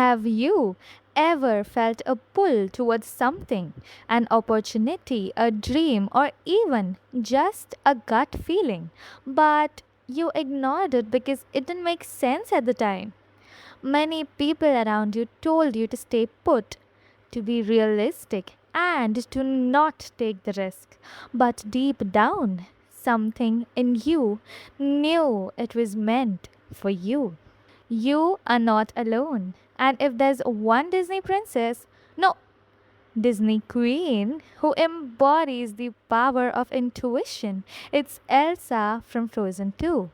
Have you ever felt a pull towards something, an opportunity, a dream, or even just a gut feeling, but you ignored it because it didn't make sense at the time? Many people around you told you to stay put, to be realistic, and to not take the risk. But deep down, something in you knew it was meant for you. You are not alone. And if there's one Disney princess, no, Disney queen who embodies the power of intuition, it's Elsa from Frozen 2.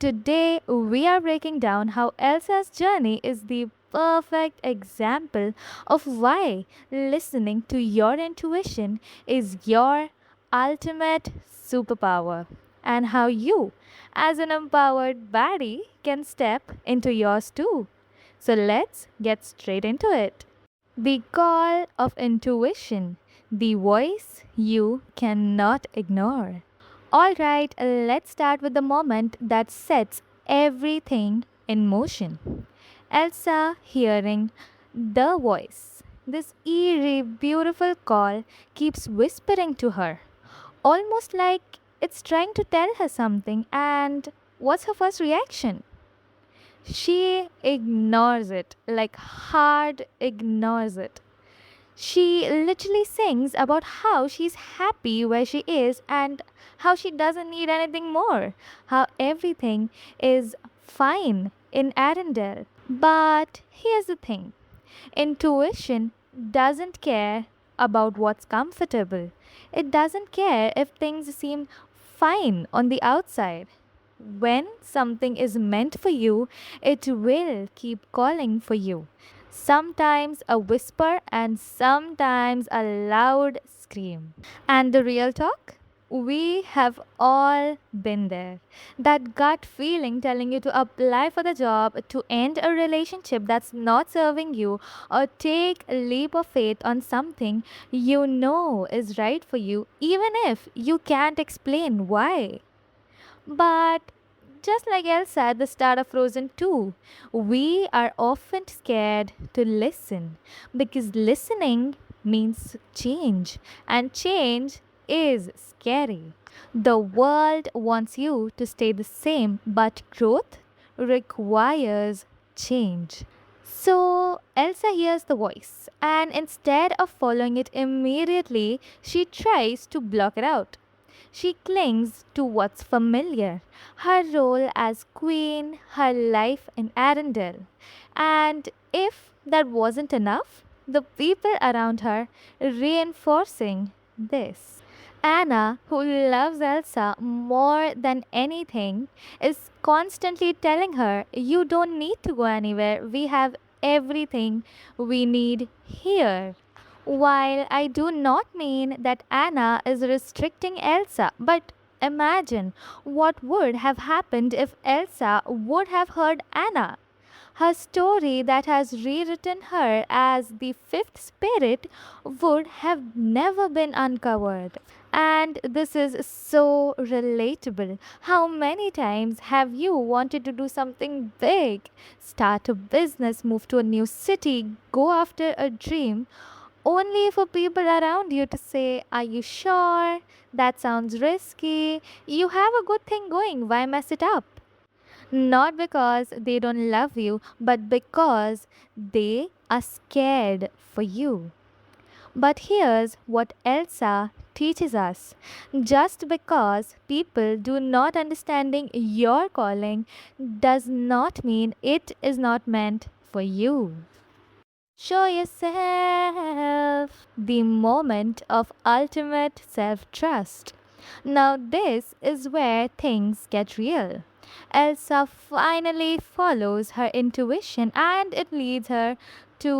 Today, we are breaking down how Elsa's journey is the perfect example of why listening to your intuition is your ultimate superpower, and how you, as an empowered baddie, can step into yours too. So, let's get straight into it. The call of intuition, the voice you cannot ignore. Alright, let's start with the moment that sets everything in motion. Elsa hearing the voice. This eerie, beautiful call keeps whispering to her, almost like it's trying to tell her something. And what's her first reaction? She ignores it, like hard ignores it. She literally sings about how she's happy where she is and how she doesn't need anything more, how everything is fine in Arendelle. But here's the thing, intuition doesn't care about what's comfortable, it doesn't care if things seem fine on the outside. When something is meant for you, it will keep calling for you. Sometimes a whisper and sometimes a loud scream. And the real talk? We have all been there. That gut feeling telling you to apply for the job, to end a relationship that's not serving you, or take a leap of faith on something you know is right for you, even if you can't explain why. But just like Elsa at the start of Frozen 2, we are often scared to listen because listening means change, and change is scary. The world wants you to stay the same, but growth requires change. So Elsa hears the voice, and instead of following it immediately, she tries to block it out. She clings to what's familiar, her role as queen, her life in Arendelle. And if that wasn't enough, the people around her reinforcing this. Anna, who loves Elsa more than anything, is constantly telling her, "You don't need to go anywhere. We have everything we need here." While I do not mean that Anna is restricting Elsa, but imagine what would have happened if Elsa would have heard Anna. Her story that has rewritten her as the fifth spirit would have never been uncovered. And this is so relatable. How many times have you wanted to do something big? Start a business, move to a new city, go after a dream, only for people around you to say, "Are you sure? That sounds risky. You have a good thing going. Why mess it up?" Not because they don't love you, but because they are scared for you. But here's what Elsa teaches us. Just because people do not understanding your calling does not mean it is not meant for you. Show yourself, the moment of ultimate self trust. Now, this is where things get real. Elsa finally follows her intuition and it leads her to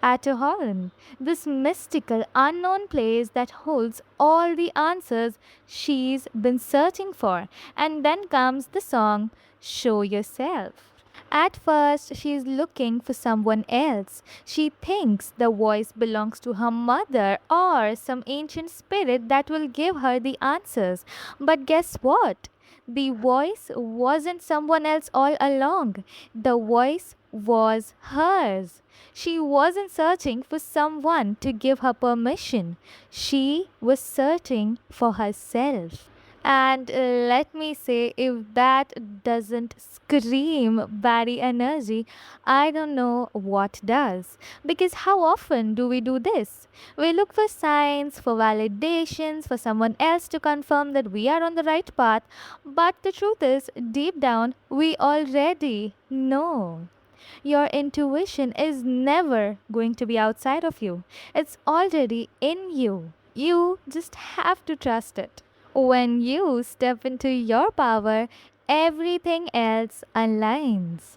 Atterhorn, this mystical, unknown place that holds all the answers she's been searching for. And then comes the song, Show Yourself. At first, she is looking for someone else. She thinks the voice belongs to her mother or some ancient spirit that will give her the answers. But guess what? The voice wasn't someone else all along. The voice was hers. She wasn't searching for someone to give her permission. She was searching for herself. And let me say, if that doesn't scream Baddie energy, I don't know what does. Because how often do we do this? We look for signs, for validations, for someone else to confirm that we are on the right path. But the truth is, deep down, we already know. Your intuition is never going to be outside of you, it's already in you. You just have to trust it. When you step into your power, everything else aligns.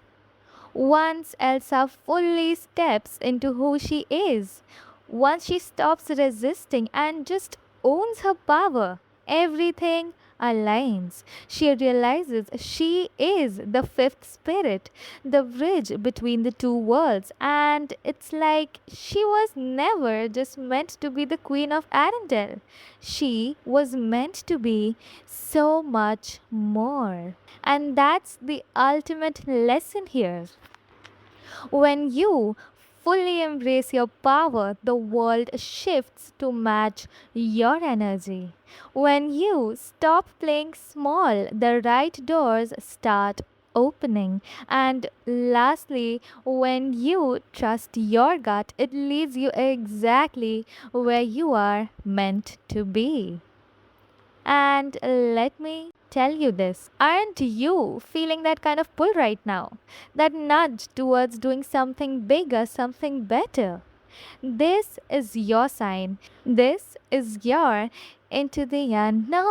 Once Elsa fully steps into who she is, once she stops resisting and just owns her power, everything aligns. She realizes she is the fifth spirit, the bridge between the two worlds, and it's like she was never just meant to be the queen of Arendelle. She was meant to be so much more. And that's the ultimate lesson here. When you fully embrace your power, the world shifts to match your energy. When you stop playing small, the right doors start opening. And lastly, when you trust your gut, it leads you exactly where you are meant to be. And let me tell you this, aren't you feeling that kind of pull right now? That nudge towards doing something bigger, something better? This is your sign. This is your into the unknown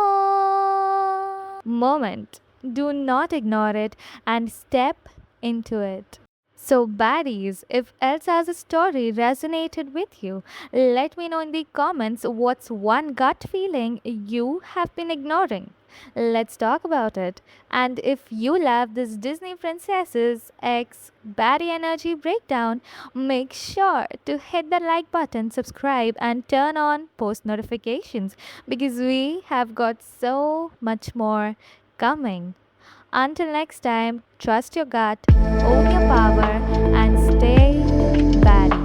moment. Do not ignore it and step into it. So, baddies, if Elsa's story resonated with you, let me know in the comments what's one gut feeling you have been ignoring. Let's talk about it. And if you love this Disney Princesses X Baddie Energy breakdown, make sure to hit the like button, subscribe, and turn on post notifications because we have got so much more coming. Until next time, trust your gut, own your power, and stay bad.